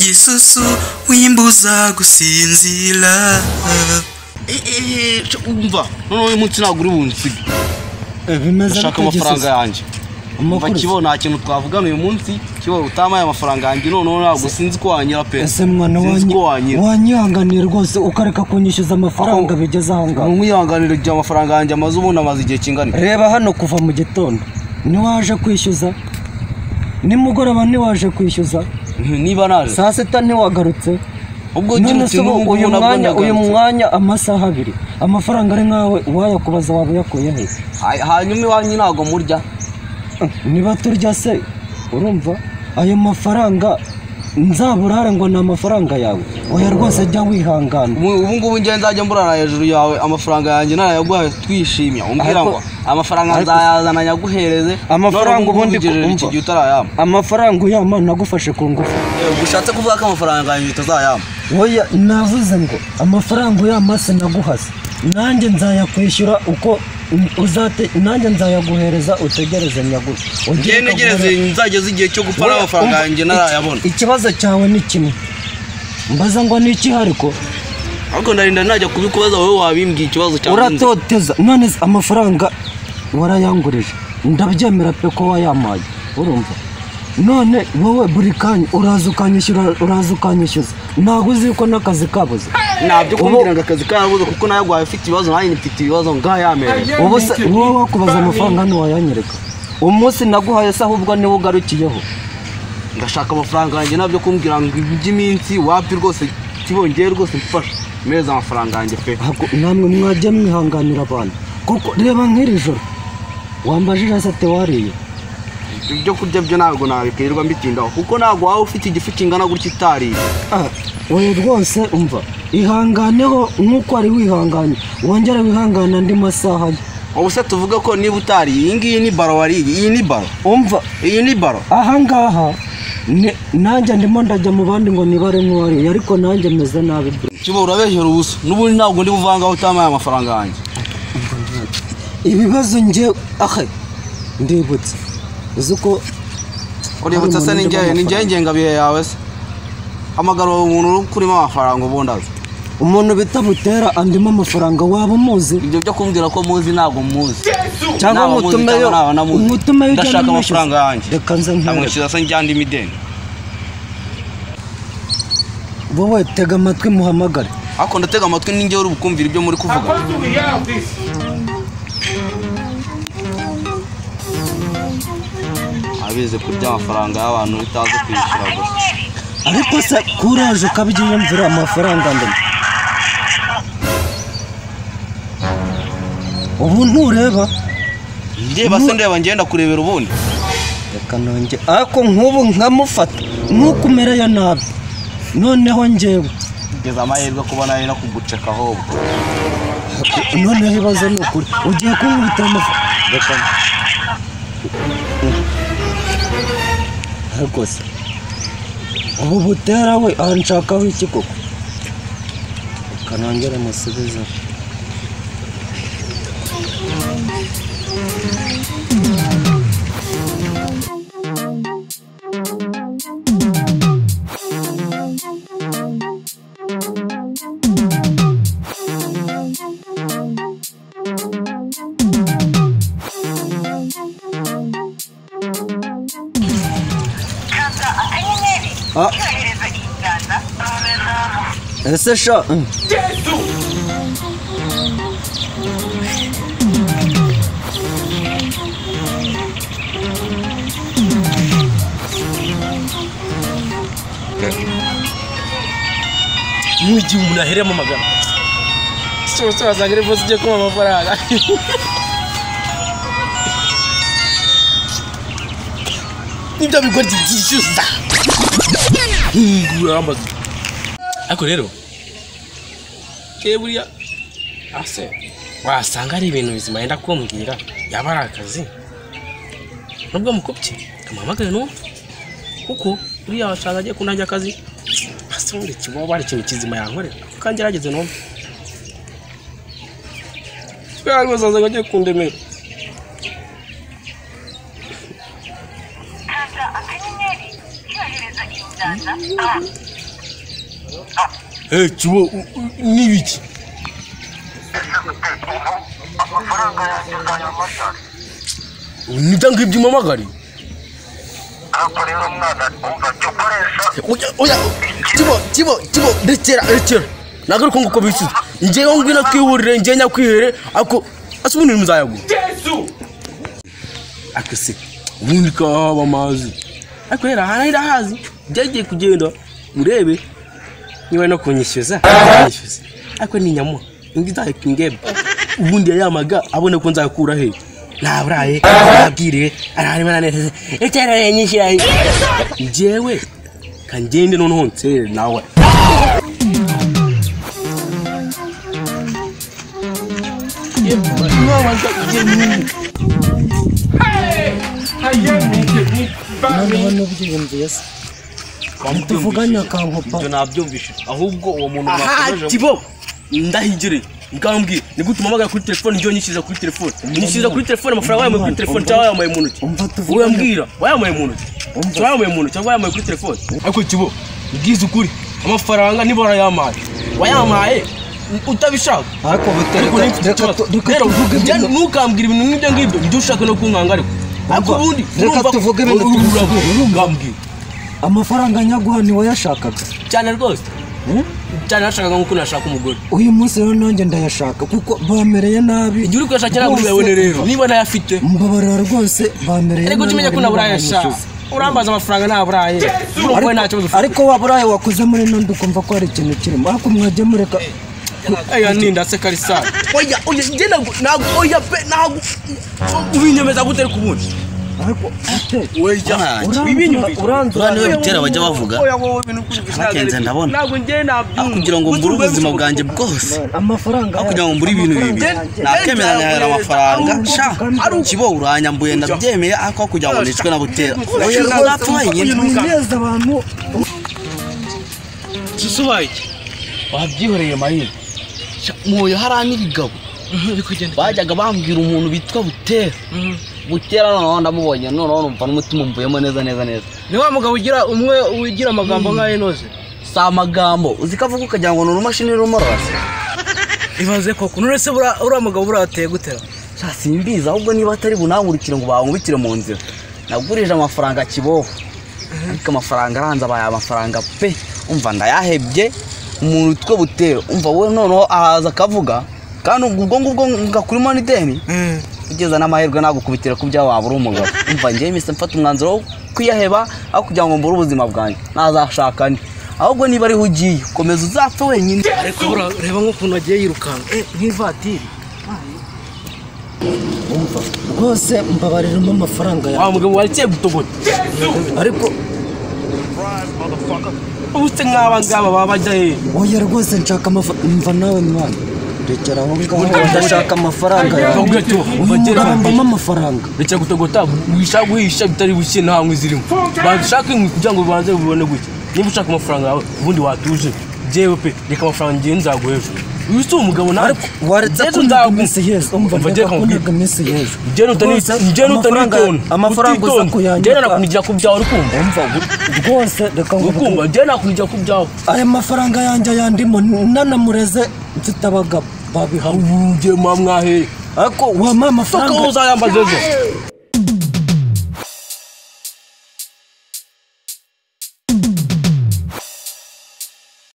Yesusu wimbuza gusinzira. Umva none uyu munsi ntabwo uri bunsiga. Ndashaka amafaranga yanjye. Umva kibo nta kintu twavugana uyu munsi kibo utamaye amafaranga yanjye none ntabwo sinzi ko wanyira pe. Ese mwana wanyihanganiye rwose ukareka kunyishyuza amafaranga bigeze aha ngaha. Umwihanganire igihe amafaranga yanjye amaze ubundi amaze igihe kingana. Reba hano kuva mu gitondo ntiwaje kwishyuza, nimugoroba ntiwaje kwishyuza, niba naje saa sita ntiwagarutse. ubwo uyu mwanya amasaha abiri amafaranga ari nkawe wayakubaza waba yakuye he? Hanyuma iwanyu ntabwo murya. Niba turya se urumva ayo mafaranga nzaburare ngo ni amafaranga yawe? Oya rwose jya wihangana. Ubu ngubu njye nzajya mburara hejuru yawe amafaranga yanjye narayaguhaye twishimye. Umbwira ngo amafaranga nzayazana nyaguhereze. Amafaranga ubundi iki gihe utarayama. Amafaranga uyama nagufashe ku ngufu. Ushatse kuvuga ko amafaranga yanjye utazayama? Oya navuze ngo amafaranga uyama sinaguhase. Nanjye nzayakwishyura uko nanjye nzayaguhereza utegereze nyaguhe. Ngiye negereze nzageze igihe cyo gupara amafaranga yanjye narayabona. Ikibazo cyawe ni kimwe. Mbaza ngo ni iki hariko? Ariko ndarinda najya kubikubaza wowe wabimbwiye ikibazo cyawe. Uratoteza. None amafaranga warayangurije. Ndabyemera pe ko wayamaye. Urumva? None wowe buri kanya uraza ukanyishyuza. Ntabwo uzi ko n'akazi kabuze. Nabyo kumbwira ngo akazi kabuze kuko nayo gwaye ufite ibibazo nanjye mfite ibibazo ngayamere. Ubu se wowe wakubaza amafaranga ntiwayanyereka. Umunsi naguhaye se ahubwo niwe ugarukiyeho. Ndashaka amafaranga yanjye nabyo kumbwira ngo iby'iminsi wapi rwose kibongeye rwose mfasha. Meza amafaranga yanjye pe. Namwe mwajya mwihanganira abantu. Kuko reba nk'iri joro wambajije se wariye. Ibyo kurya byo ntabwo nabikirwa mbitindaho kuko ntabwo wawe ufite igifu kingana gutya itariye. Oya rwose umva ihanganeho nk'uko ari wihanganye wongera wihangana andi masaha ye. Ubu se tuvuga ko niba utariye iyi ngiyi ni baro wariye. Iyi ni baro. Umva iyi ni baro. Aha ngaha nanjye ndimo ndajya mu bandi ngo nibare nk'uwariye ariko nanjye meze nabi. Kibo urabeshyera ubusa n'ubundi ntabwo ndi buvangaho utamaye amafaranga yanjye. Ibibazo njye ndibutse uzuko uributse se ninjye ngengabihe yawe se. Hamagara umuntu kurimo amafaranga ubundaza. Umuntu bita Butera andimo amafaranga waba umuzi? Ibyo byo kumbwira ko muzi ntabwo muzi. Cyangwa umutumeyo ndashaka amafaranga yanjye. Reka nze nkamwishyuza se njyandi imideni. Wowe tega amatwi muhamagare. Ako ndatega amatwi ninjye uri bukumvira ibyo muri kuvuga. Abize kurya amafaranga y'abantu bitazi kwishyura gusa. Ariko se kuraje ukabyiyumvira amafaranga ndende. Ubu ntureba? Ndeba se ndeba ngenda kurebera ubundi. Reka nonge ako nk'ubu nkamufata nk'uko umereye nabi. Noneho njyewe ngeze amahirwe kubona ari no kuguceka ahubwo. Noneho ibibazo ni ukuri ugiye kunkubita amafaranga. Reka rwose ubu Butera we anshakaho iki koko? Reka nongere musubize. Ese sha Mugi umuntu aheremo magana. Sose wazagire bose je kuma amafaranga. Nibyo bigoryi byishyuza. Uramaze. Ako rero buriya ase wasanga ari ibintu bizima yenda kumbwira yaba ari akazi nubwo mukopye kamamagare no kuko buriya wasanga agiye kunajya akazi asonde kibo bari ikintu kizima yankorera kangerageze no bwa rwose agiye kundemera. Kibo n'ibiki amafaranga yanjye uzayamashari nitanga ibyo mamagari ariko rero mwana umva cyo ukoresha oya Kibo rekera nagaruka nguko bisuze ngewe ngwina kwiburire ngewe nyakwihere ako asubunira muzayagu akase ubundi kaba amazi ariko rero hana irahazi byagiye kugenda murebe niba no kunyishyuza ariko ni nyamu ingizaye kingebe ubundi yamaga abone ko nzakura he naburaye nabwire arari mananeze etera yenyishira ngewe kanjende noneho nsere nawe tuvuganya kankopa ibyo nabyumvishe ahubwo uwo muntu Kibo ndahigire ngambwi ni gutuma amagara kuri telefone njyo nyishyiza kuri telefone amafaranga yawe kuri telefone cyangwa yawe mu ntoki uwe mbwira wayamuye mu ntoki cyangwa yamuye kuri telefone ariko Kibo ubwiza ukuri amafaranga niba warayamaye wayamaye utabishaka ariko rero ntukambwira ibintu nk'ibyo ngibyo njye ushaka no kunkanga ariko ubundi reka tuvuge ibintu ngambwira amafaranga nyaguha ni wayashakaga cyane rwose cyane nashakaga nkuko nashaka umugore uyu munsi rero nanjye ndayashaka kuko bamereye nabi igihe uri kuyashakira ntabwo uyabone rero niba nayafite mbabarira rwose bamereye nabi ariko kimenya ko naburayashaka urambaza amafaranga ntaburaye ariko waburaye wakoze muri nandi ukumva ko hari ikintu kirimo ariko mwajya mureka aya ninda se karisa oya njye ntabwo ubinyemeza gute ariko ubundi ariko niwe bitera bajya bavuga nakenze ndabona kugira ngo mbure ubuzima bwanjye bwose amafaranga kugira ngo mbure ibintu bibi nakemera nkahera amafaranga Kibo uranyambuye ndabyemeye ariko kugira ngo nicwe na Butera uzapfa wenyine neza abantu susubaye wabyihoreye mahire moyo harani bigabo bajyaga bambwira umuntu bitwa Butera noneho ndamubonye noneho numva n'umutima umvuyemo neza ni wa mugabo ugira amagambo nk'ayo noze si amagambo uzi ko avuga ukagira ngo ni urumashini rumorose ibaze koko none se uriya mugabo burateye gutera simbizi ahubwo niba atari bunangurikire ngo bankubikire mu nzira nagurije amafaranga Kiboho ariko amafaranga aranze abaye amafaranga pe umva ndayahebye umuntu utwo Butera umva wowe noneho ahaza akavuga kandi ubwo ngubwo ngakurimo n'ideni ugeza n'amahirwe nagukubitira ku byawe waba uri umugabo umva njyewe mise mfata umwanzuro wo kwiyaheba aho kugira ngo mbure ubuzima bwanjye nazashaka ndi ahubwo niba ariho ugiye komeza uzapfe wenyine ariko reba nk'ukuntu agiye yirukanka nk'ivatiri umva rwose mbabariramo amafaranga yawe wa mugabo warikiye gutogota ariko ubuse nk'aba baba bajya he oya rwose nshaka amafaranga nawe mwana rekera aho ngaho ndashaka amafaranga yawe mbamo amafaranga rekera gutogota wishaka guhisha bitari bushye nta nkwi zirimo bashaka inkwi kugira ngo bibanze bibone gutya niba ushaka amafaranga yawe ubundi watuje jewe pe reka amafaranga ngiye nzaguha ejo uyu si umugabo nawe waretse kundaga iminsi yeza umva ndakundaga iminsi yeza njye nutanitonda amafaranga uza kuyanjye njye nakunigira ku byawe urukumva umva rwose reka urukumva njye nakunigira ku byawe aya mafaranga yanjye yandimo nanamureze mfite abagabo babihamwe ugiye mwahere ariko wampa amafaranga uzayambaza ejo